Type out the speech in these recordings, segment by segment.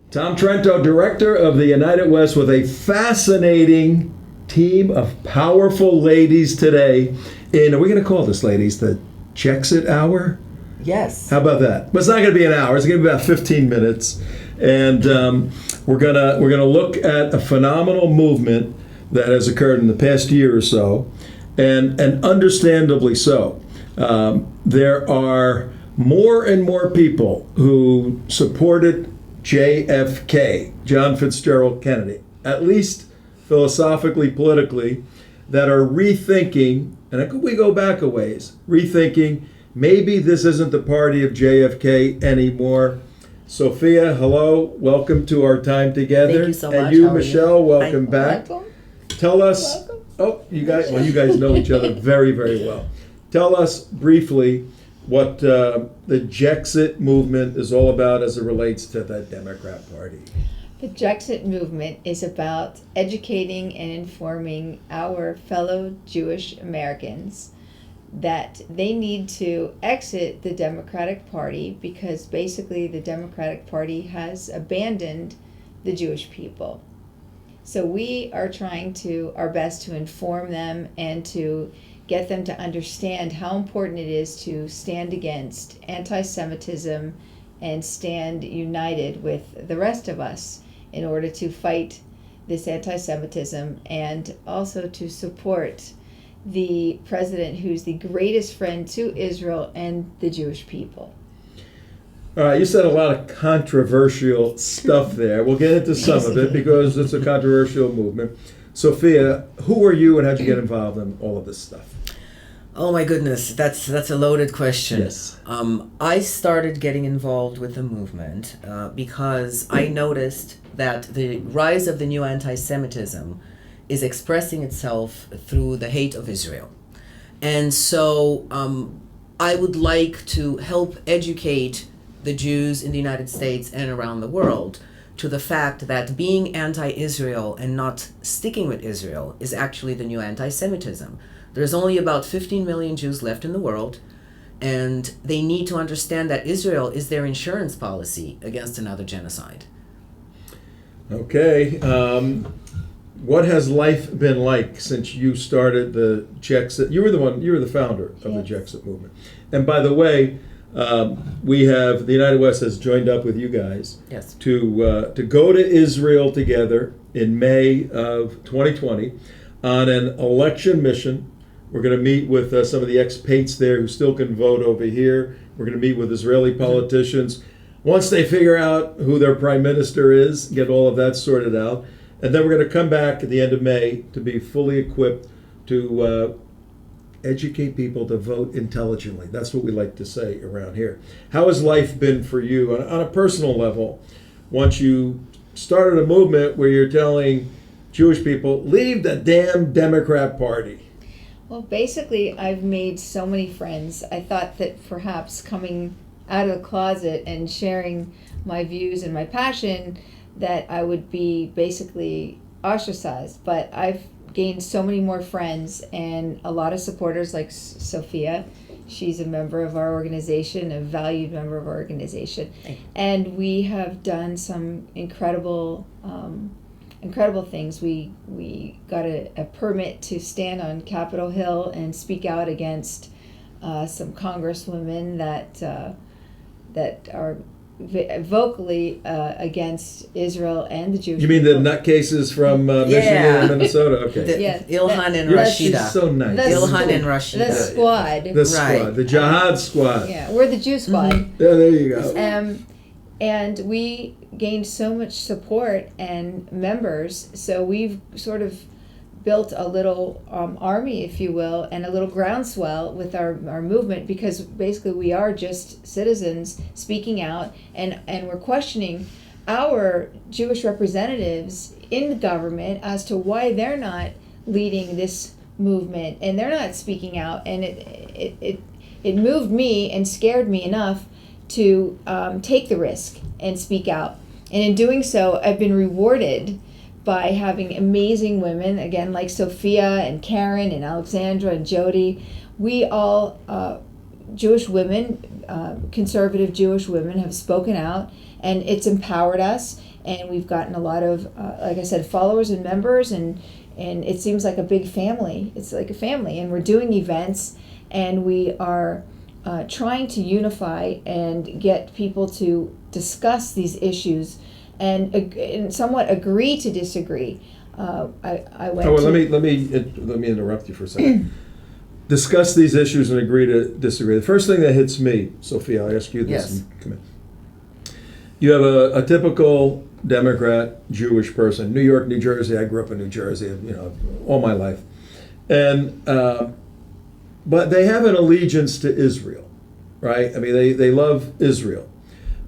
Tom Trento, director of the United West, with a fascinating team of powerful ladies today. And are we going to call this, ladies, the JEXIT hour? Yes. How about that? But it's not going to be an hour. It's going to be about 15 minutes. And we're gonna look at a phenomenal movement that has occurred in the past year or so, and understandably so. There are more and more people who supported JFK, John Fitzgerald Kennedy, at least philosophically, politically, that are rethinking, and we go back a ways, rethinking, maybe this isn't the party of JFK anymore. Sophia, hello, welcome to our time together. Thank you so much. And you, How are Michelle, you? welcome back. Welcome. Tell us, you guys know each other very, very well. Tell us briefly what the JEXIT movement is all about as it relates to the Democrat Party. The JEXIT movement is about educating and informing our fellow Jewish Americans that they need to exit the Democratic Party because basically the Democratic Party has abandoned the Jewish people. So we are trying our best to inform them and to get them to understand how important it is to stand against anti-Semitism and stand united with the rest of us in order to fight this anti-Semitism and also to support the president who's the greatest friend to Israel and the Jewish people. All right, you said a lot of controversial stuff there. We'll get into some of it because it's a controversial movement. Sophia, who are you and how'd you get involved in all of this stuff? Oh my goodness, that's a loaded question. Yes. I started getting involved with the movement because I noticed that the rise of the new anti-Semitism is expressing itself through the hate of Israel. And so I would like to help educate the Jews in the United States and around the world to the fact that being anti-Israel and not sticking with Israel is actually the new anti-Semitism. There's only about 15 million Jews left in the world, and they need to understand that Israel is their insurance policy against another genocide. Okay. What has life been like since you started the JEXIT? You were the founder of the JEXIT movement. And by the way, the United West has joined up with you guys to go to Israel together in May of 2020 on an election mission. We're going to meet with some of the expats there who still can vote over here. We're going to meet with Israeli politicians. Once they figure out who their prime minister is, get all of that sorted out. And then we're going to come back at the end of May to be fully equipped to educate people to vote intelligently. That's what we like to say around here. How has life been for you on a personal level once you started a movement where you're telling Jewish people, leave the damn Democrat Party? Well, basically, I've made so many friends. I thought that perhaps coming out of the closet and sharing my views and my passion that I would be basically ostracized. But I've gained so many more friends and a lot of supporters like Sophia. She's a member of our organization, a valued member of our organization. And we have done some incredible things. We got a permit to stand on Capitol Hill and speak out against some congresswomen that are vocally against Israel and the Jewish You mean the people. nutcases from Michigan and Minnesota? Okay. Ilhan and She's Rashida. so nice. Ilhan and Rashida. The squad. The squad. The Jihad squad. Yeah, we're the Jew squad. Yeah, there you go. And we gained so much support and members, so we've sort of built a little army, if you will, and a little groundswell with our movement, because basically we are just citizens speaking out, and we're questioning our Jewish representatives in the government as to why they're not leading this movement and they're not speaking out. And it moved me and scared me enough to take the risk and speak out. And in doing so, I've been rewarded by having amazing women, again, like Sophia and Karen and Alexandra and Jody. We all, Jewish women, conservative Jewish women, have spoken out, and it's empowered us. and we've gotten a lot of, like I said, followers and members, and it seems like a big family. It's like a family, and we're doing events, and we are trying to unify and get people to discuss these issues and somewhat agree to disagree. I went. Let me interrupt you for a second. Discuss these issues and agree to disagree. The first thing that hits me, Sophia, I'll ask you this. Yes. And come in. You have a typical Democrat Jewish person, New York, New Jersey. I grew up in New Jersey, all my life, and but they have an allegiance to Israel, right? I mean, they love Israel,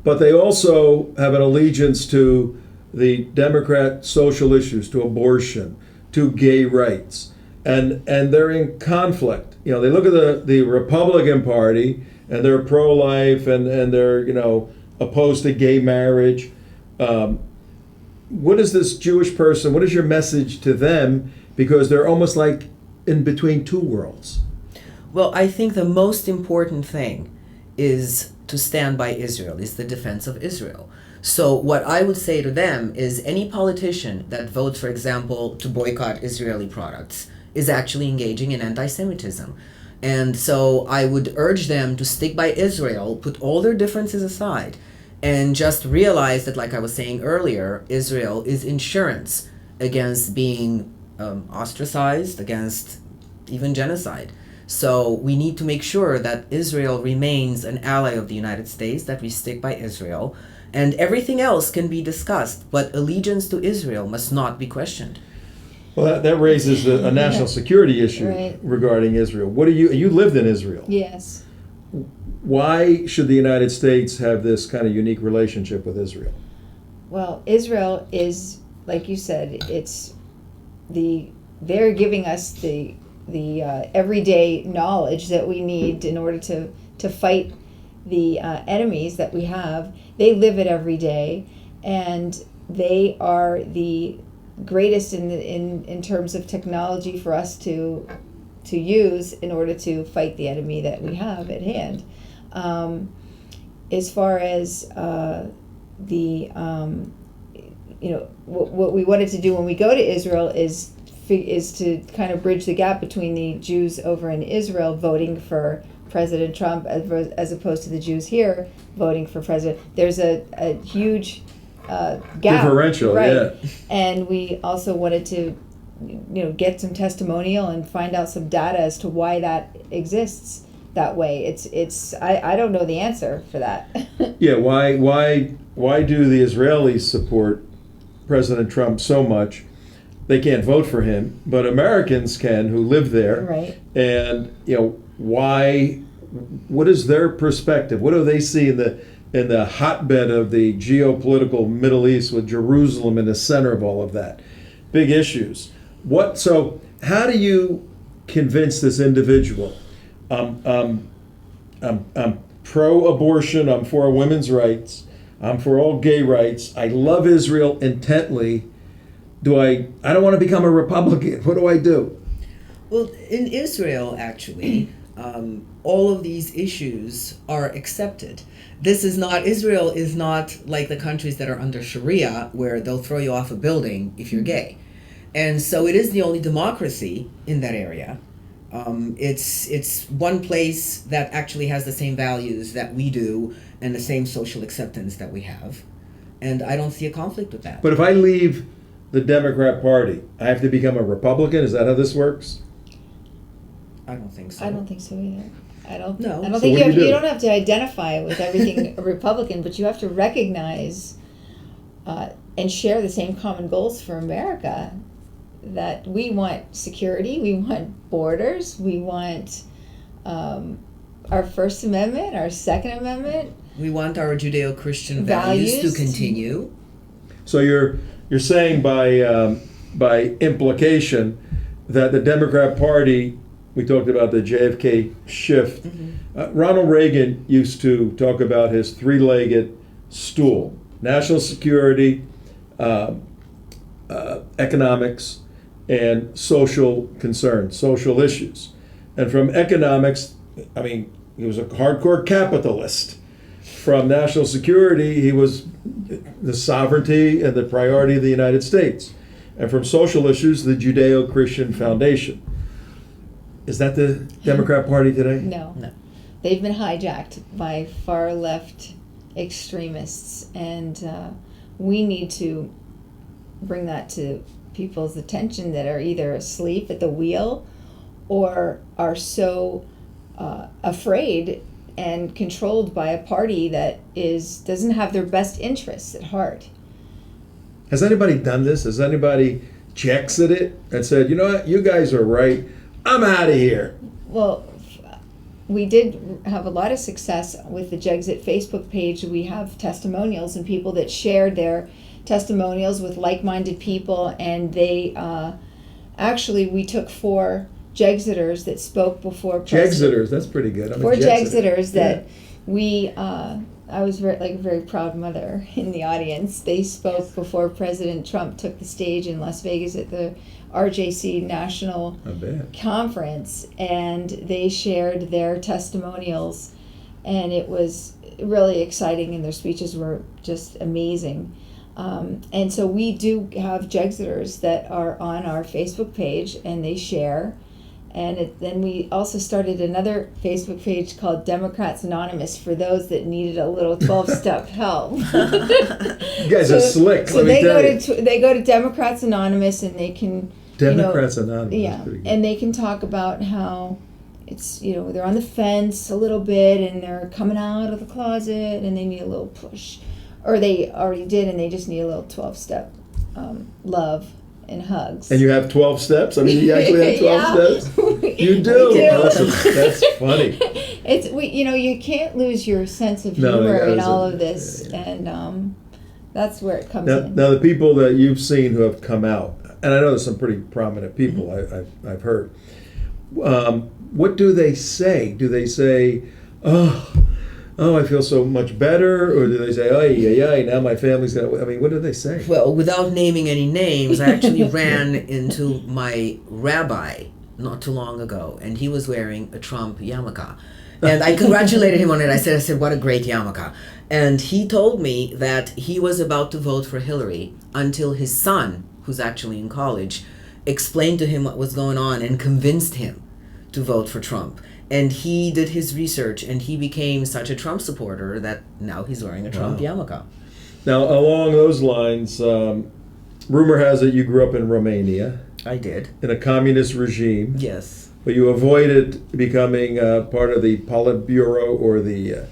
but they also have an allegiance to the Democrat social issues, to abortion, to gay rights, and they're in conflict. They look at the Republican Party and they're pro-life and they're opposed to gay marriage. What is this Jewish person? What is your message to them? Because they're almost like in between two worlds. Well, I think the most important thing is to stand by Israel, is the defense of Israel. So what I would say to them is any politician that votes, for example, to boycott Israeli products is actually engaging in anti-Semitism. And so I would urge them to stick by Israel, put all their differences aside, and just realize that, like I was saying earlier, Israel is insurance against being ostracized, against even genocide. So we need to make sure that Israel remains an ally of the United States, that we stick by Israel, and everything else can be discussed, but allegiance to Israel must not be questioned. Well, that raises a national security issue Right. regarding Israel. You lived in Israel. Yes. Why should the United States have this kind of unique relationship with Israel? Well, Israel is, like you said, they're giving us the everyday knowledge that we need in order to fight the enemies that we have. They live it every day, and they are the greatest in terms of technology for us to use in order to fight the enemy that we have at hand. As far as what we wanted to do when we go to Israel is to kind of bridge the gap between the Jews over in Israel voting for President Trump as opposed to the Jews here voting for President. There's a huge gap. Differential, right? yeah. And we also wanted to get some testimonial and find out some data as to why that exists that way. I don't know the answer for that. Yeah, why do the Israelis support President Trump so much? They can't vote for him, but Americans can, who live there. Right. And why? What is their perspective? What do they see in the hotbed of the geopolitical Middle East, with Jerusalem in the center of all of that? Big issues. So how do you convince this individual? I'm pro-abortion. I'm for women's rights. I'm for all gay rights. I love Israel intently. I don't want to become a Republican. What do I do? Well, in Israel, actually, all of these issues are accepted. Israel is not like the countries that are under Sharia, where they'll throw you off a building if you're gay. And so it is the only democracy in that area. It's one place that actually has the same values that we do and the same social acceptance that we have. And I don't see a conflict with that. But if I leave the Democrat Party, I have to become a Republican? Is that how this works? I don't think so. I don't think so either. I don't No. think So what do? you don't have to identify with everything a Republican, but you have to recognize and share the same common goals for America. That we want security, we want borders, we want our First Amendment, our Second Amendment. We want our Judeo-Christian values to continue. So you're saying by implication that the Democrat Party, we talked about the JFK shift. Mm-hmm. Ronald Reagan used to talk about his three-legged stool: national security, economics, and social concerns, social issues. And from economics, I mean, he was a hardcore capitalist. from national security, he was the sovereignty and the priority of the United States. And from social issues, the Judeo-Christian Foundation. Is that the Democrat Party today? No. No. They've been hijacked by far left extremists, and we need to bring that to people's attention that are either asleep at the wheel or are so afraid and controlled by a party that doesn't have their best interests at heart. Has anybody done this? Has anybody JEXIT it and said, you know what, you guys are right, I'm out of here? Well, we did have a lot of success with the JEXIT Facebook page. We have testimonials and people that shared their testimonials with like-minded people, and they actually, we took 4 JEXITers that spoke before JEXITers, that's pretty good. I'm a 4 JEXITer. JEXIters that we I was a very proud mother in the audience. They spoke before President Trump took the stage in Las Vegas at the RJC National Conference, and they shared their testimonials, and it was really exciting, and their speeches were just amazing. And so we do have JEXIters that are on our Facebook page, and they share. And then we also started another Facebook page called Democrats Anonymous for those that needed a little 12-step help. You guys are slick. So they go to Democrats Anonymous, and they can Democrats Anonymous. Yeah, and they can talk about how it's they're on the fence a little bit, and they're coming out of the closet, and they need a little push, or they already did, and they just need a little 12-step love and hugs. And you have 12 steps? I mean, you actually have 12 steps? You do? That's funny. It's you can't lose your sense of humor in all of this, and that's where it comes in. Now, the people that you've seen who have come out, and I know there's some pretty prominent people, mm-hmm. I've heard, what do they say? Do they say, oh, I feel so much better? Or do they say, ay, now my family's going to... I mean, what do they say? Well, without naming any names, I actually ran into my rabbi not too long ago, and he was wearing a Trump yarmulke. And I congratulated him on it. I said, what a great yarmulke. And he told me that he was about to vote for Hillary until his son, who's actually in college, explained to him what was going on and convinced him to vote for Trump. And he did his research, and he became such a Trump supporter that now he's wearing a Trump yarmulke. Now, along those lines, rumor has it you grew up in Romania. I did. In a communist regime. Yes. But you avoided becoming part of the Politburo or the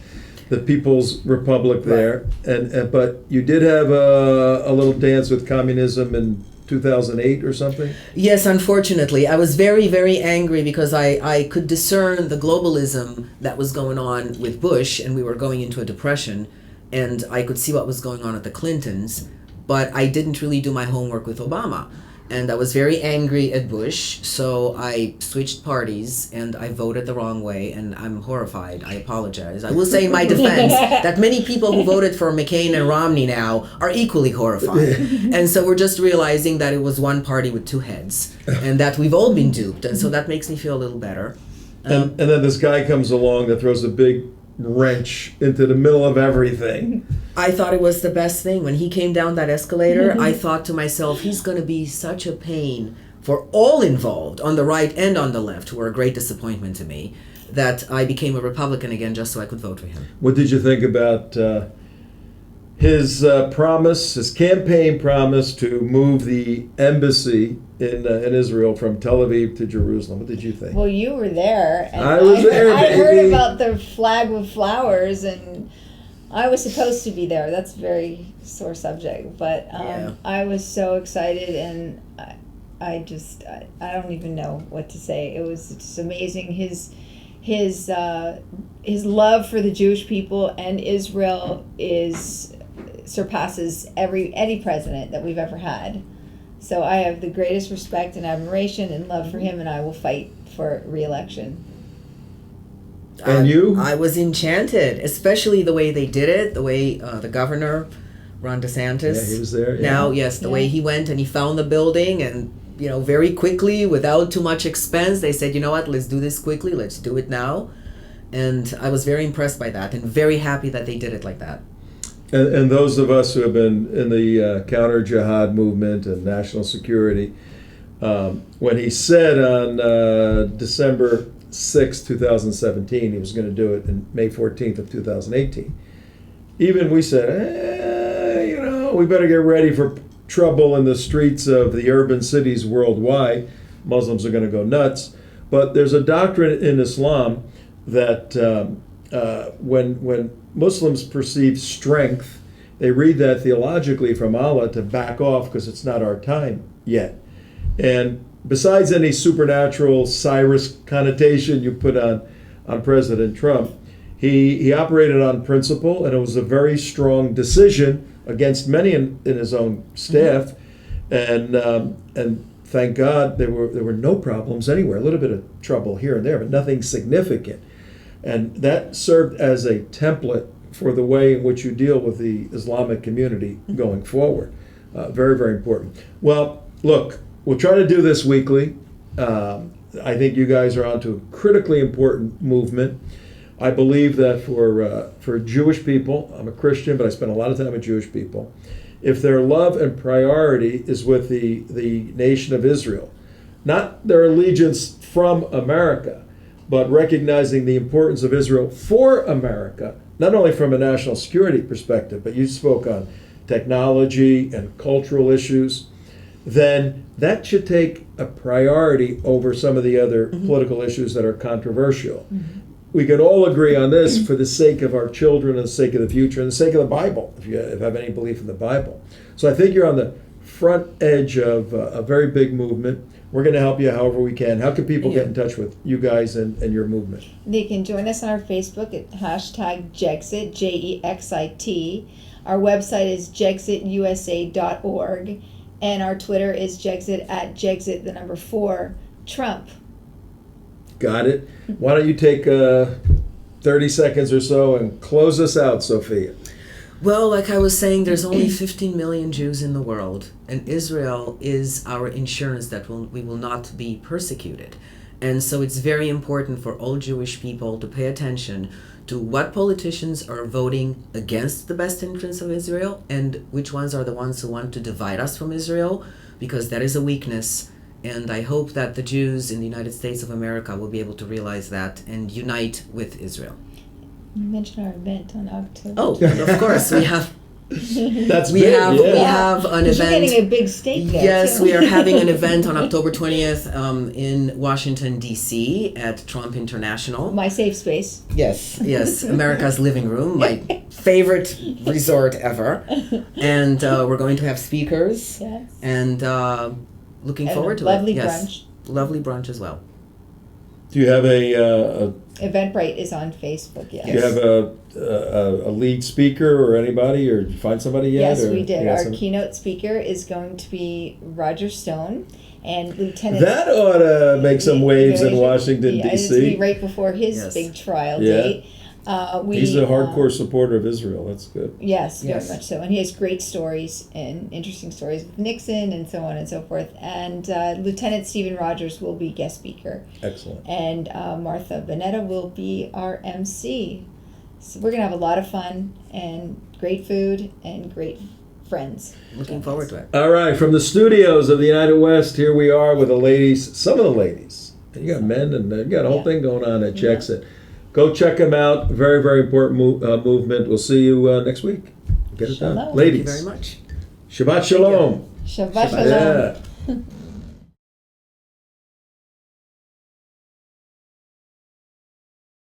People's Republic there. Right. But you did have a little dance with communism in 2008 or something? Yes, unfortunately. I was very, very angry because I could discern the globalism that was going on with Bush, and we were going into a depression, and I could see what was going on at the Clintons, but I didn't really do my homework with Obama. And I was very angry at Bush, so I switched parties, and I voted the wrong way, and I'm horrified. I apologize. I will say in my defense that many people who voted for McCain and Romney now are equally horrified. And so we're just realizing that it was one party with 2 heads, and that we've all been duped, and so that makes me feel a little better. And then this guy comes along that throws a big wrench into the middle of everything. I thought it was the best thing. When he came down that escalator, I thought to myself, he's going to be such a pain for all involved, on the right and on the left, who were a great disappointment to me, that I became a Republican again just so I could vote for him. What did you think about his promise, his campaign promise to move the embassy in Israel from Tel Aviv to Jerusalem? What did you think? Well, you were there. And I was there, I baby. heard about the flag with flowers, and I was supposed to be there. That's a very sore subject, but I was so excited, and I don't even know what to say. It was just amazing. His love for the Jewish people and Israel surpasses any president that we've ever had. So I have the greatest respect and admiration and love for him, and I will fight for re-election. And you? I was enchanted, especially the way they did it, the way the governor, Ron DeSantis. Yeah, he was there. Yeah. Now, yes, the way he went and he found the building, and very quickly, without too much expense, they said, you know what, let's do this quickly, let's do it now. And I was very impressed by that and very happy that they did it like that. And those of us who have been in the counter-jihad movement and national security, when he said on December 6, 2017, he was going to do it in May 14th of 2018, even we said, we better get ready for trouble in the streets of the urban cities worldwide. Muslims are going to go nuts. But there's a doctrine in Islam that when Muslims perceive strength, they read that theologically from Allah to back off because it's not our time yet. And besides any supernatural Cyrus connotation you put on President Trump, he operated on principle, and it was a very strong decision against many in his own staff, and thank God there were no problems anywhere. A little bit of trouble here and there, but nothing significant. And that served as a template for the way in which you deal with the Islamic community going forward. Very, very important. Well, look, we'll try to do this weekly. I think you guys are onto a critically important movement. I believe that for Jewish people, I'm a Christian, but I spend a lot of time with Jewish people. If their love and priority is with the nation of Israel, not their allegiance from America, but recognizing the importance of Israel for America, not only from a national security perspective, but you spoke on technology and cultural issues, then that should take a priority over some of the other political issues that are controversial. We can all agree on this for the sake of our children and the sake of the future and the sake of the Bible, if you have any belief in the Bible. So I think you're on the front edge of a very big movement. We're going to help you however we can. How can people get in touch with you guys and your movement? They can join us on our Facebook at #JEXIT, JEXIT. Our website is jexitusa.org, and our Twitter is JEXIT at JEXIT, the number 4, Trump. Got it. Why don't you take 30 seconds or so and close us out, Sophia? Well, like I was saying, there's only 15 million Jews in the world, and Israel is our insurance that we will not be persecuted. And so it's very important for all Jewish people to pay attention to what politicians are voting against the best interests of Israel and which ones are the ones who want to divide us from Israel, because that is a weakness. And I hope that the Jews in the United States of America will be able to realize that and unite with Israel. You mentioned our event on October. Oh, of course, we have. That's We big, have yeah. we have an You're event. getting a big stake there, Yes, too. we are having an event on October 20th in Washington, D.C. at Trump International. My safe space. Yes, America's living room, my favorite resort ever. And we're going to have speakers. Yes. And looking And forward to lovely it. brunch. Lovely brunch as well. Do you have a Eventbrite is on Facebook, yes. do you have a lead speaker or anybody, or did you find somebody yet? Yes, or we did. you got Our some- keynote speaker is going to be Roger Stone and Lieutenant. That ought to make some waves in Washington, Yeah, it's gonna be D.C. right before his Yes. big trial Yeah. date. He's a hardcore supporter of Israel. That's good. Yes, very Yes. much so. And he has great stories and interesting stories with Nixon and so on and so forth. And Lieutenant Stephen Rogers will be guest speaker. Excellent. And Martha Bonetta will be our MC. So we're going to have a lot of fun and great food and great friends. Looking forward to it. All right, from the studios of the United West, here we are with the ladies, some of the ladies. And you got men and you got a whole thing going on at JEXIT. Go check them out. Very, very important movement. We'll see you next week. Get it done. Shalom. Ladies. Thank you very much. Shabbat Shalom. Shabbat Shalom. Yeah.